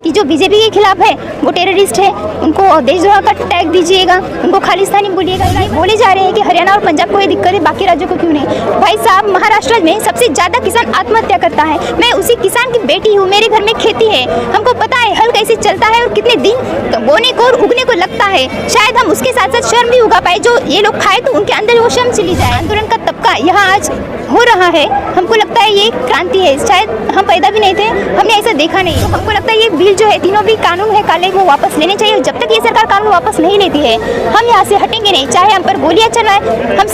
कि जो बीजेपी के खिलाफ है वो टेररिस्ट है, उनको देशद्रोह का टैग दीजिएगा, उनको खालिस्तानी बोलिएगा। बोले जा रहे हैं कि हरियाणा और पंजाब को ये दिक्कत है, बाकी राज्यों को क्यों नहीं। भाई साहब, महाराष्ट्र में सबसे ज़्यादा किसान आत्महत्या करता है। मैं उसी किसान की बेटी हूँ, मेरे घर में खेती है, हमको पता है हल कैसे चलता है और कितने दिन बोने को और उगने को लगता है। शायद हम उसके साथ साथ शर्म भी उगा पाए, जो ये लोग खाए तो उनके अंदर वो शर्म चली जाए। आंदोलन का तबका यहाँ आज हो रहा है, हमको लगता है ये क्रांति है। शायद हम पैदा भी नहीं थे, हमने ऐसा देखा नहीं। तो हमको लगता है ये बिल जो है, तीनों भी कानून है काले, वो वापस लेने चाहिए। जब तक ये सरकार कानून वापस नहीं लेती है, हम यहाँ से हटेंगे नहीं। चाहे हम पर गोलियां चलाएं, हम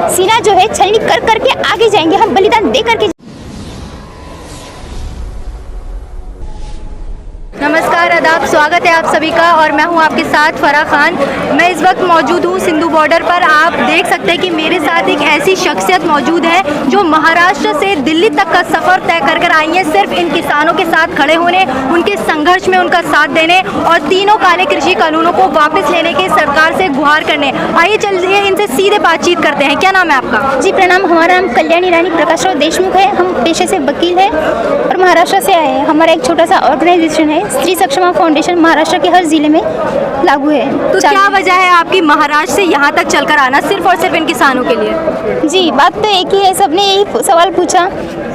सीना जो है छलनी कर करके आगे जाएंगे, हम बलिदान दे करके। नमस्कार, आदाब, स्वागत है आप सभी का और मैं हूं आपके साथ फराह खान। मैं इस वक्त मौजूद हूं सिंधु बॉर्डर पर। आप देख सकते हैं कि मेरे साथ एक ऐसी शख्सियत मौजूद है जो महाराष्ट्र से दिल्ली तक का सफ़र तय कर कर आई है, सिर्फ इन किसानों के साथ खड़े होने, उनके संघर्ष में उनका साथ देने और तीनों काले कृषि कानूनों को वापस लेने के सरकार से गुहार करने। आइए चलिए इनसे सीधे बातचीत करते हैं। क्या नाम है आपका? जी प्रणाम, हमारा नाम कल्याणी रानी प्रकाश राव देशमुख है। हम पेशे से वकील हैं और महाराष्ट्र से आए हैं। हमारा एक छोटा सा ऑर्गेनाइजेशन है, स्त्री सक्षमा फाउंडेशन, महाराष्ट्र के हर जिले में लागू है। तो क्या वजह है आपकी महाराष्ट्र से यहाँ तक चलकर आना, सिर्फ और सिर्फ इन किसानों के लिए? जी, बात तो एक ही है, सबने यही सवाल पूछा।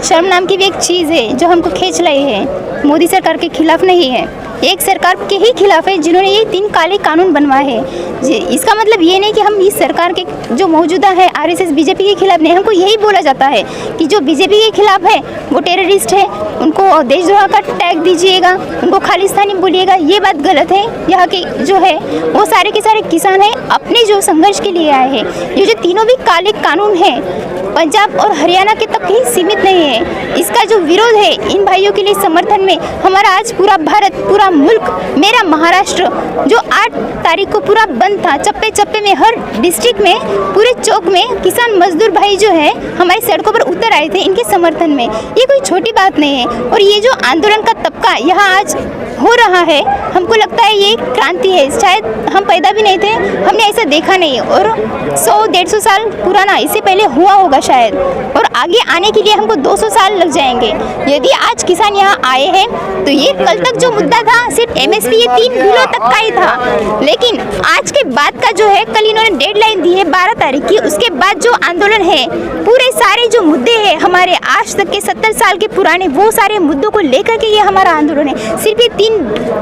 शर्म नाम की भी एक चीज़ है जो हमको खींच लाई है, मोदी सरकार के खिलाफ नहीं है, एक सरकार के ही खिलाफ है जिन्होंने ये 3 काले कानून बनवाए हैं। जी, इसका मतलब ये नहीं कि हम इस सरकार के जो मौजूदा है आरएसएस बीजेपी के खिलाफ नहीं। हमको यही बोला जाता है कि जो बीजेपी के खिलाफ है वो टेररिस्ट है, उनको देशद्रोह का टैग दीजिएगा, उनको खालिस्तानी बोलिएगा। ये बात गलत है। यहाँ के जो है वो सारे के सारे किसान हैं, अपने जो संघर्ष के लिए आए हैं। ये जो तीनों भी काले कानून हैं पंजाब और हरियाणा के तक ही सीमित नहीं है। इसका जो विरोध है इन भाइयों के लिए समर्थन में हमारा आज पूरा भारत, पूरा मुल्क, मेरा महाराष्ट्र जो 8 तारीख को पूरा बंद था, चप्पे चप्पे में हर डिस्ट्रिक्ट में, पूरे चौक में किसान मजदूर भाई जो है हमारी सड़कों पर उतर आए थे इनके समर्थन में। ये कोई छोटी बात नहीं है। और ये जो आंदोलन का तबका यहाँ आज हो रहा है, हमको लगता है ये क्रांति है। शायद हम पैदा भी नहीं थे, हमने ऐसा देखा नहीं। और 100-150 साल पुराना इससे पहले हुआ होगा शायद, और आगे आने के लिए हमको 200 साल लग जाएंगे। यदि आज किसान यहाँ आए हैं तो ये कल तक जो मुद्दा था सिर्फ एमएसपी, ये 3 बिलों तक का ही था। लेकिन आज के बाद का जो है, कल इन्होंने डेडलाइन दी है 12 तारीख की, उसके बाद जो आंदोलन है, पूरे सारे जो मुद्दे हैं हमारे आज तक के 70 साल के पुराने, वो सारे मुद्दों को लेकर के ये हमारा आंदोलन है। सिर्फ ये 3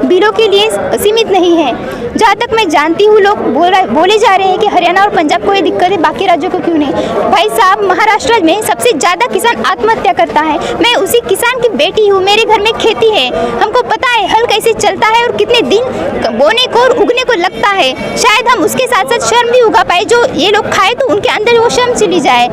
बिलों के लिए सीमित नहीं है। जहाँ तक मैं जानती हूँ, लोग बोले जा रहे हैं कि हरियाणा और पंजाब को ये दिक्कत है, बाकी राज्यों को क्यों नहीं। भाई साहब, महाराष्ट्र में सबसे ज़्यादा किसान आत्महत्या करता है। मैं उसी किसान की बेटी हूँ, मेरे घर में खेती है, हमको पता है हल कैसे चलता है और कितने दिन बोने को और उगने को लगता है। शायद हम उसके साथ साथ शर्म भी उगा पाए, जो ये लोग खाए तो उनके अंदर वो शर्म चली जाए।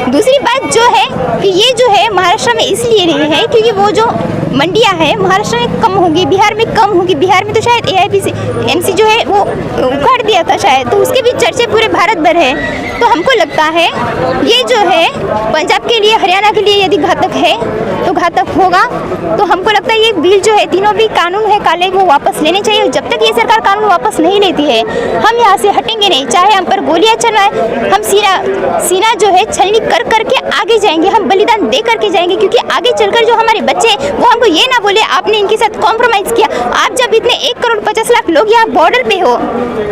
दूसरी बात जो है कि ये जो है महाराष्ट्र में इसलिए नहीं है क्योंकि वो जो मंडियां है महाराष्ट्र में कम होगी, बिहार में कम होगी। बिहार में तो शायद AIBMC जो है वो उखाड़ दिया था शायद, तो उसके भी चर्चे पूरे भारत भर है। तो हमको लगता है ये जो है पंजाब के लिए, हरियाणा के लिए यदि घातक है तो घातक होगा। तो हमको लगता है ये बिल जो है, तीनों भी कानून है काले, वो वापस लेने चाहिए। जब तक ये सरकार कानून वापस नहीं लेती है, हम यहाँ से हटेंगे नहीं। चाहे हम पर गोलियां चलाएं, हम सीना जो है छलनी कर करके आगे जाएंगे, हम बलिदान दे करके जाएंगे। क्योंकि आगे चलकर जो हमारे बच्चे, वो हमको ये ना बोले आपने इनके साथ कॉम्प्रोमाइज़ किया। आप जब इतने 1 करोड़ 50 लाख लोग यहाँ बॉर्डर पे हो,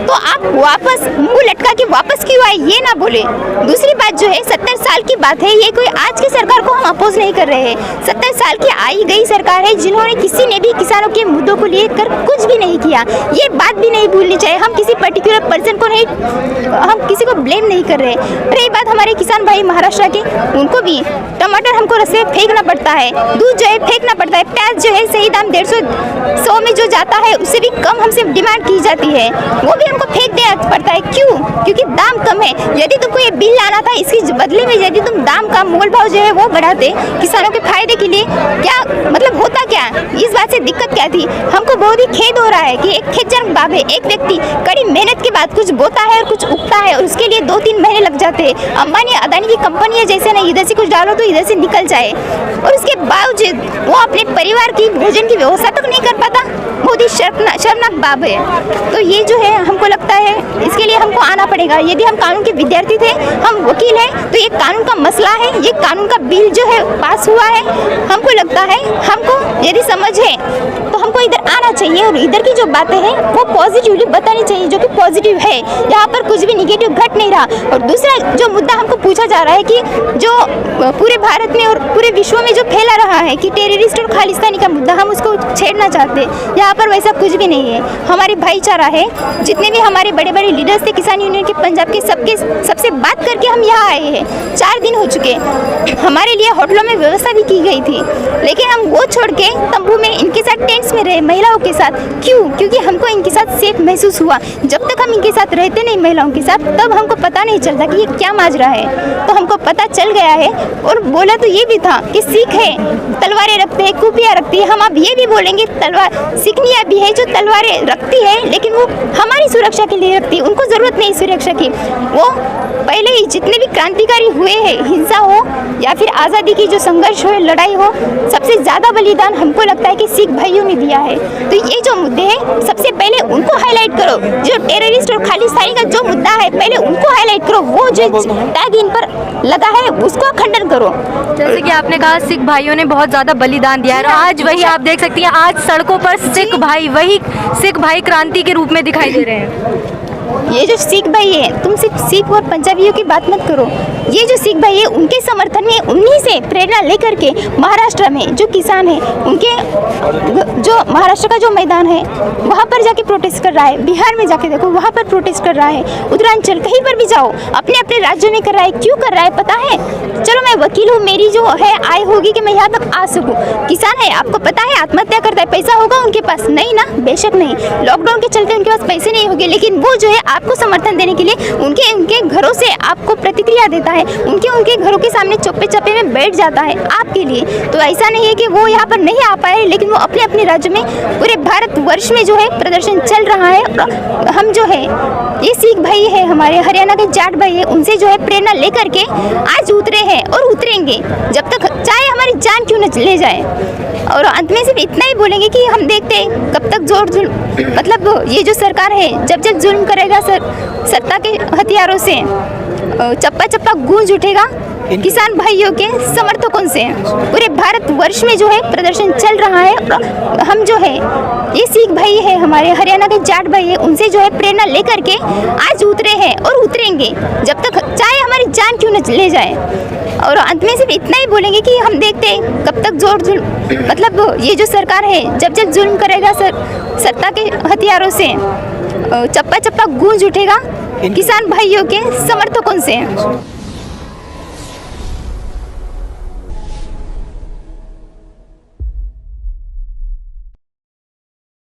तो आप वापस मुंह लटका के वापस क्यों आए, ये ना बोले। दूसरी बात जो है, 70 साल की बात है, ये कोई आज की सरकार को हम अपोज नहीं कर रहे हैं। 70 साल की आई गई सरकार है जिन्होंने किसी ने भी किसानों के मुद्दों को लेकर कुछ भी नहीं किया। ये बात भी नहीं भूलनी चाहिए। हम किसी पर्टिकुलर पर्सन को नहीं, हम किसी को ब्लेम नहीं कर रहे। रही बात हमारे किसान भाई महाराष्ट्र के, उनको भी टमाटर हमको रस्ते फेंकना पड़ता है, दूध जो है फेंकना पड़ता है, प्याज जो है सही दाम 150 में जो जाता है उससे भी कम हमसे डिमांड की जाती है, वो भी हमको फेंक देना पड़ता है। क्यों? क्योंकि दाम कम है। यदि तुमको ये बिल लाना था, इसके बदले में यदि तुम दाम का मोल भाव जो है वो बढ़ाते किसानों के फायदे के लिए, क्या मतलब होता क्या? इस बात से दिक्कत क्या थी? हमको बहुत ही खेद हो रहा है कि एक खेतजन बाब है, एक व्यक्ति कड़ी मेहनत के बाद कुछ बोता है और कुछ उगता है और उसके लिए 2-3 महीने लग जाते हैं। अंबानी अदानी की कंपनी है, जैसे ना इधर से कुछ डालो तो इधर से निकल जाए, और उसके बावजूद वो अपने परिवार की भोजन की व्यवस्था तक नहीं कर पाता। बहुत ही शर्मनाक बात है। तो ये जो है हमको लगता है इसके लिए हमको आना पड़ेगा। यदि हम कानून के विद्यार्थी थे, हम वकील हैं, तो ये कानून का मसला है, ये कानून का बिल जो है पास हुआ है। हमको लगता है हमको यदि समझ है तो हमको इधर आना चाहिए और इधर की जो बातें हैं वो पॉजिटिवली बतानी चाहिए, जो कि पॉजिटिव है। यहाँ पर कुछ भी निगेटिव घट नहीं रहा। और दूसरा जो मुद्दा हमको पूछा जा रहा है कि जो पूरे भारत में और पूरे विश्व में जो फैला रहा है कि टेररिस्ट और खालिस्तानी का मुद्दा, हम उसको छेड़ना चाहते हैं। यहाँ पर वैसा कुछ भी नहीं है। हमारे भाईचारा है, जितने भी हमारे बड़े बड़े लीडर्स थे किसान यूनियन के पंजाब के, सबसे बात करके हम यहाँ आए हैं। 4 दिन हो चुके। हमारे लिए होटलों में व्यवस्था भी की गई थी, लेकिन हम वो छोड़ के तंबू में इनके साथ टेंट्स में रहे महिलाओं के साथ। क्यों? क्योंकि हमको इनके साथ सेफ महसूस हुआ। जब तक हम इनके साथ रहते नहीं महिलाओं के साथ, तब हमको पता नहीं चलता कि ये क्या माजरा है। तो हमको पता चल गया है। और बोला तो ये भी था कि सिख है, तलवारें रखते हैं, कुपियाँ रखती है। हम अब ये भी बोलेंगे तलवार सिखनिया भी है जो तलवारें रखती है, लेकिन वो हमारी सुरक्षा के लिए रखती है। उनको ज़रूरत नहीं सुरक्षा की। वो पहले ही जितने भी क्रांतिकारी हुए हैं, हिंसा हो या फिर आज़ादी की जो संघर्ष हो, लड़ाई हो, सबसे ज़्यादा बलिदान हमको लगता है कि सिख भाइयों ने दिया है। तो ये जो मुद्दे हैं सबसे पहले उनको हाईलाइट करो। जो टेररिस्ट और खालिस्तानी का जो मुद्दा है पहले उनको हाईलाइट करो। वो जो टैग इन पर लगा है उसको खंडन करो। जैसे कि आपने कहा सिख भाइयों ने बहुत ज़्यादा बलिदान दिया है, और आज वही आप देख सकती हैं, आज सड़कों पर सिख भाई क्रांति के रूप में दिखाई दे रहे हैं। ये जो सिख भाई है, तुम सिर्फ सिख और पंजाबियों की बात मत करो। ये जो सिख भाई है उनके समर्थन में, उन्हीं से प्रेरणा लेकर के महाराष्ट्र में जो किसान है, उनके जो महाराष्ट्र का जो मैदान है वहाँ पर जाके प्रोटेस्ट कर रहा है। बिहार में जाके देखो, वहाँ पर प्रोटेस्ट कर रहा है। उत्तरांचल कहीं पर भी जाओ, अपने अपने राज्यों में कर रहा है। क्यों कर रहा है पता है? चलो मैं वकील हूँ, मेरी जो है आय होगी कि मैं यहाँ तक आ सकूँ। किसान है, आपको पता है आत्महत्या करता है, पैसा होगा उनके पास? नहीं ना, बेशक नहीं। लॉकडाउन के चलते उनके पास पैसे नहीं होंगे, लेकिन वो जो है आपको समर्थन देने के लिए उनके घरों से आपको प्रतिक्रिया देता है, उनके घरों के सामने चप्पे चप्पे में बैठ जाता है आपके लिए। तो ऐसा नहीं है कि वो यहाँ पर नहीं आ पाए, लेकिन वो अपने अपने राज्य में, पूरे भारतवर्ष में जो है प्रदर्शन चल रहा है। हम जो है ये सिख भाई है, हमारे हरियाणा के जाट भाई है, उनसे जो है प्रेरणा लेकर के आज उतरे हैं और उतरेंगे, जब तक चाहे हमारी जान क्यों न ले जाए। और अंत में सिर्फ इतना ही बोलेंगे कि हम देखते हैं कब तक जोर जुल्म, मतलब ये जो सरकार है जब जब जुल्म करेगा सत्ता के हथियारों से चप्पा चप्पा गूंज उठेगा किसान भाइयों के समर्थकों से। पूरे भारतवर्ष में जो है प्रदर्शन चल रहा है। हम जो है ये सिख भाई है, हमारे हरियाणा के जाट भाई है, उनसे जो है प्रेरणा लेकर के आज उतरे हैं और उतरेंगे, जब तक चाहे हमारी जान क्यों न ले जाए। और अंत में सिर्फ इतना ही बोलेंगे कि हम देखते हैं कब तक जोर जुल्म, मतलब ये जो सरकार है जब जब जुल्म करेगा सत्ता के हथियारों से चप्पा चप्पा गूंज उठेगा किसान भाइयों के समर्थकों से।